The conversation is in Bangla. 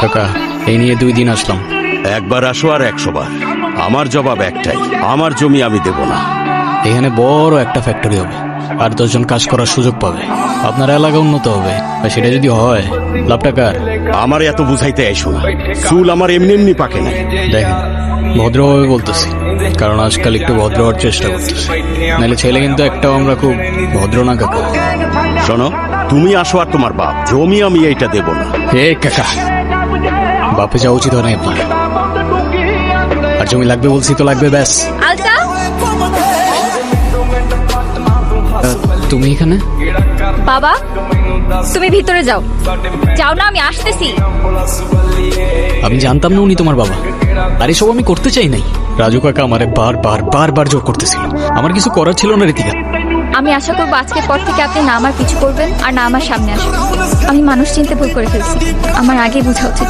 কাকা এই নিয়ে 2 দিন আসলাম। একবার আসো আর 100 বার, আমার জবাব একটাই, আমার জমি আমি দেব না। এখানে বড় একটা ফ্যাক্টরি হবে, আর 10 জন কাজ করার সুযোগ পাবে, আপনার এলাকা উন্নত হবে। আর সেটা যদি হয় লাভটা কার? আমার এত বুঝাইতে আইসো না, চুল আমার এমনি এমনি পাকে নাই। দেখেন ভদ্রভাবে বলতেছি, কারণ আজকাল একটু ভদ্র হওয়ার চেষ্টা করতেছি, নাহলে ছেলে কিন্তু একটাও আমরা খুব ভদ্র না কাকা। শোনো, তুমি আসো আর তোমার বাপ, জমি আমি এইটা দেব না। হে কাকা, বাপে যাওয়া উচিত হয় না আপনার। আর জমি লাগবে বলছি তো লাগবে, ব্যাস। আলতা, তুমি এখানে? বাবা তুমি ভিতরে যাও। যাও না, আমি আসতেছি। আমি জানতাম না উনি তোমার বাবা। আর এসব আমি করতে চাই নাই। রাজু কাকা আমারে বারবার জোর করতেছিল, আমার কিছু করার ছিল না রীতিকা। আমি আশা করবো আজকের পর থেকে আপনি না আমার পিছু করবেন আর না আমার সামনে আসবেন। আমি মানুষ চিনতে ভুল করে ফেলছি, আমার আগে বোঝা উচিত।